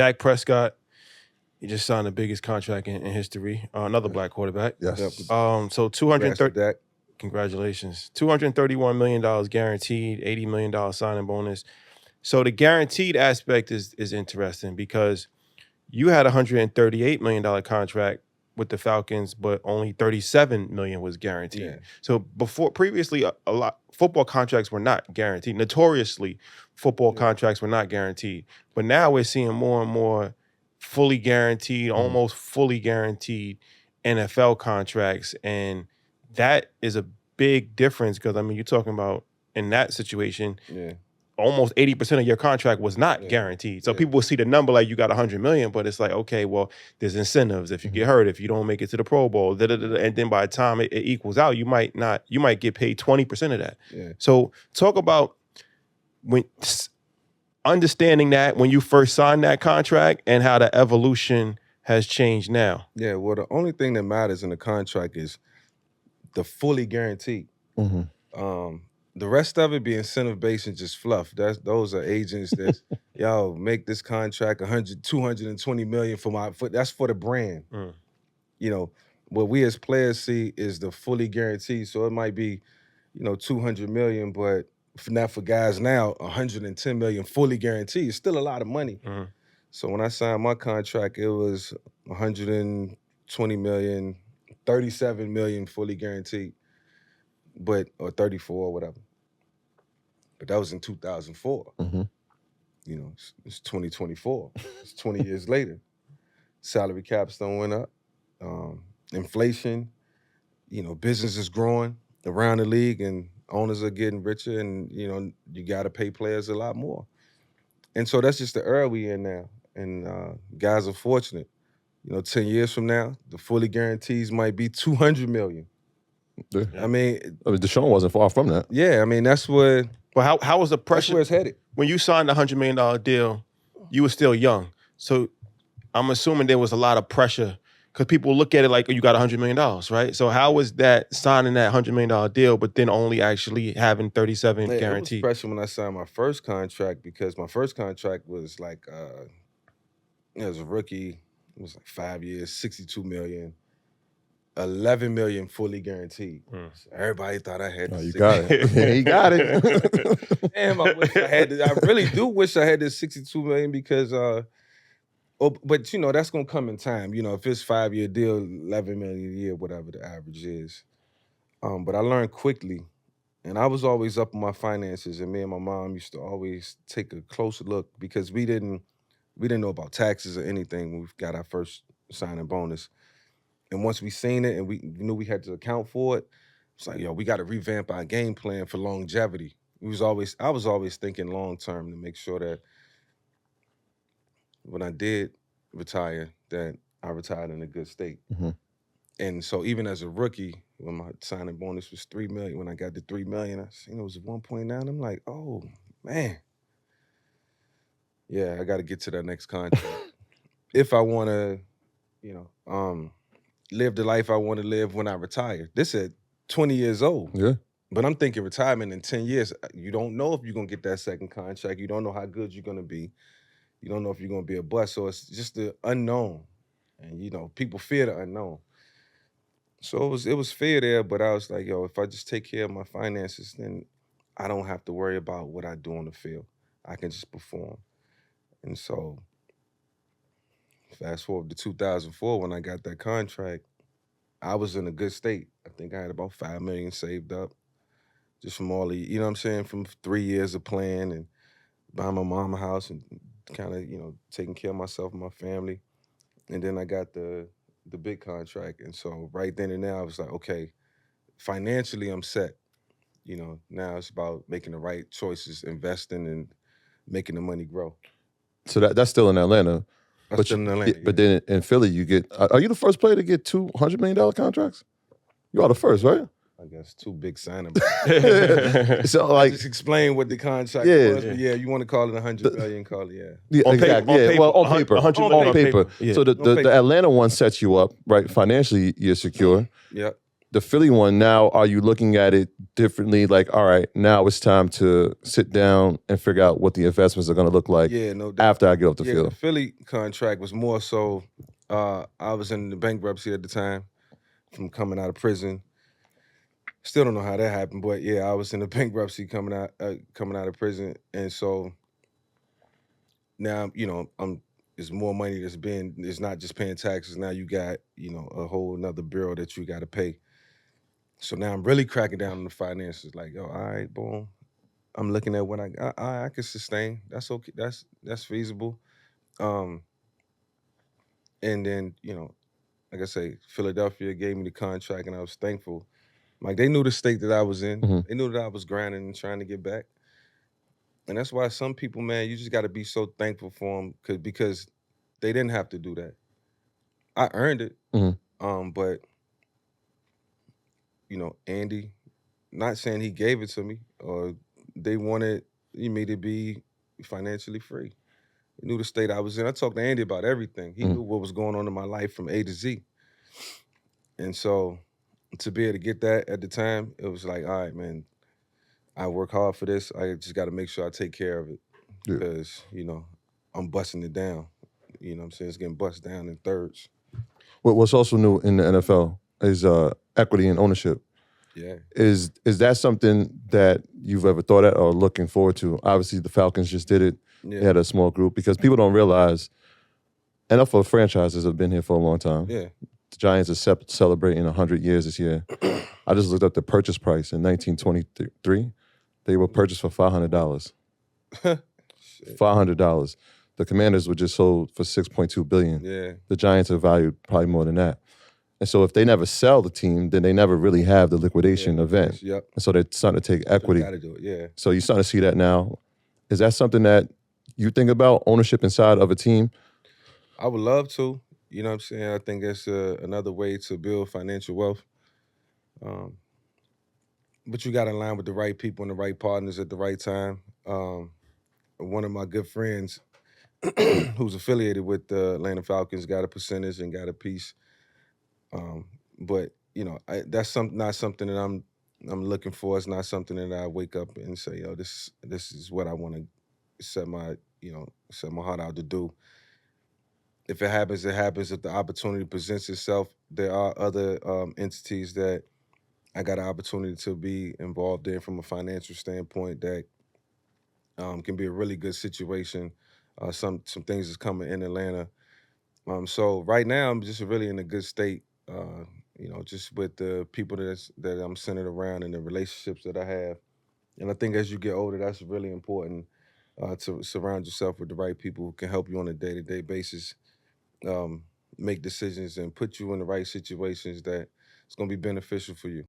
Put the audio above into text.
Dak Prescott, he just signed the biggest contract in history. Another black quarterback. Yes. So 230. Congratulations. $231 million guaranteed, $80 million signing bonus. So the guaranteed aspect is interesting because you had a $138 million contract with the Falcons, but only $37 million was guaranteed. Yeah. So previously, a lot football contracts were not guaranteed. Notoriously, football contracts were not guaranteed. But now we're seeing more and more fully guaranteed, almost fully guaranteed NFL contracts, and that is a big difference because I mean, you're talking about in that situation. Yeah. Almost 80% of your contract was not guaranteed. So people will see the number like you got $100 million, but it's like, okay, well, there's incentives. If you get hurt, if you don't make it to the Pro Bowl, and then by the time it equals out, you might get paid 20% of that. Yeah. So talk about when understanding that when you first signed that contract and how the evolution has changed now. Yeah, well, the only thing that matters in the contract is the fully guaranteed. The rest of it be incentive-based and just fluff. Those are agents that, yo, make this contract $220 million that's for the brand. You know, what we as players see is the fully guaranteed. So it might be, $200 million, but not for guys now, $110 million fully guaranteed. It's still a lot of money. So when I signed my contract, it was $120 million, $37 million fully guaranteed. Or 34 or whatever. But that was in 2004. It's 2024. It's 20 years later. Salary caps don't went up. Inflation, business is growing around the league and owners are getting richer and, you got to pay players a lot more. And so that's just the era we in now. And guys are fortunate. 10 years from now, the fully guarantees might be $200 million. Yeah. I mean, Deshaun wasn't far from that. Yeah, I mean, that's where... Well, how was the pressure? That's where it's headed. When you signed the $100 million deal, you were still young. So I'm assuming there was a lot of pressure because people look at it like, you got $100 million, right? So how was that signing that $100 million deal, but then only actually having 37 guaranteed? It was pressure when I signed my first contract because my first contract was like, as a rookie, it was like 5 years, $62 million. $11 million fully guaranteed. So everybody thought I had this. You got it. He got it. Damn, I wish I had this. I really do wish I had this $62 million because, but that's gonna come in time. If it's 5-year deal, $11 million a year, whatever the average is. But I learned quickly, and I was always up on my finances, and me and my mom used to always take a closer look because we didn't know about taxes or anything when we got our first signing bonus. And once we seen it and we knew we had to account for it, it's like, we got to revamp our game plan for longevity. I was always thinking long term to make sure that when I did retire, that I retired in a good state. And so even as a rookie, when my signing bonus was $3 million, when I got the $3 million, I seen it was 1.9. I'm like, oh man, yeah, I got to get to that next contract if I want to, live the life I want to live when I retire. This at 20 years old. Yeah. But I'm thinking retirement in 10 years. You don't know if you're going to get that second contract. You don't know how good you're going to be. You don't know if you're going to be a bust. So it's just the unknown. And, people fear the unknown. So it was fear there, but I was like, if I just take care of my finances, then I don't have to worry about what I do on the field. I can just perform. And so fast forward to 2004 when I got that contract, I was in a good state. I think I had about $5 million saved up just from all the, from 3 years of playing and buying my mom a house and kind of, taking care of myself and my family. And then I got the big contract. And so right then and there, I was like, okay, financially I'm set. Now it's about making the right choices, investing and making the money grow. So that's still in Atlanta. But then in Philly, you get. Are you the first player to get two $100 million contracts? You are the first, right? I guess two big signings. So just explain what the contract was. But you want to call it $100 million? Call it exactly. On paper. On paper. Yeah. So the Atlanta one sets you up, right? Financially, you're secure. Yep. the Philly one, now are you looking at it differently? Like, all right, now it's time to sit down and figure out what the investments are going to look like after I get off the the field. Philly contract was more so, I was in the bankruptcy at the time from coming out of prison. Still don't know how that happened, but yeah, I was in the bankruptcy coming out of prison. And so now, it's more money it's not just paying taxes. Now you got, a whole another bill that you got to pay. So now I'm really cracking down on the finances. Like, all right, boom. I'm looking at what I can sustain. That's okay. That's feasible. Um, and then, like I say, Philadelphia gave me the contract and I was thankful. Like, they knew the state that I was in. Mm-hmm. They knew that I was grinding and trying to get back. And that's why some people, man, you just got to be so thankful for them because they didn't have to do that. I earned it. Mm-hmm. But, Andy, not saying he gave it to me or they wanted me to be financially free. He knew the state I was in. I talked to Andy about everything. He knew what was going on in my life from A to Z. And so to be able to get that at the time, it was like, all right, man, I work hard for this. I just got to make sure I take care of it because, I'm busting it down. You know what I'm saying? It's getting bust down in thirds. What's also new in the NFL is equity and ownership. Yeah. Is that something that you've ever thought at or looking forward to? Obviously, the Falcons just did it. Yeah. They had a small group because people don't realize NFL franchises have been here for a long time. Yeah. The Giants are celebrating 100 years this year. I just looked up the purchase price in 1923. They were purchased for $500. $500. The Commanders were just sold for $6.2 billion. Yeah. The Giants are valued probably more than that. And so if they never sell the team, then they never really have the liquidation event. Yep. And so they're starting to take equity. Got to do it, yeah. So you're starting to see that now. Is that something that you think about, ownership inside of a team? I would love to. You know what I'm saying? I think that's another way to build financial wealth. But you got to align with the right people and the right partners at the right time. One of my good friends who's affiliated with the Atlanta Falcons got a percentage and got a piece. But that's not something that I'm looking for. It's not something that I wake up and say, "Yo, this is what I want to set my heart out to do." If it happens, it happens. If the opportunity presents itself, there are other entities that I got an opportunity to be involved in from a financial standpoint that can be a really good situation. Some things is coming in Atlanta. So right now I'm just really in a good state. Just with the people that I'm centered around and the relationships that I have. And I think as you get older, that's really important to surround yourself with the right people who can help you on a day-to-day basis, make decisions and put you in the right situations that it's going to be beneficial for you.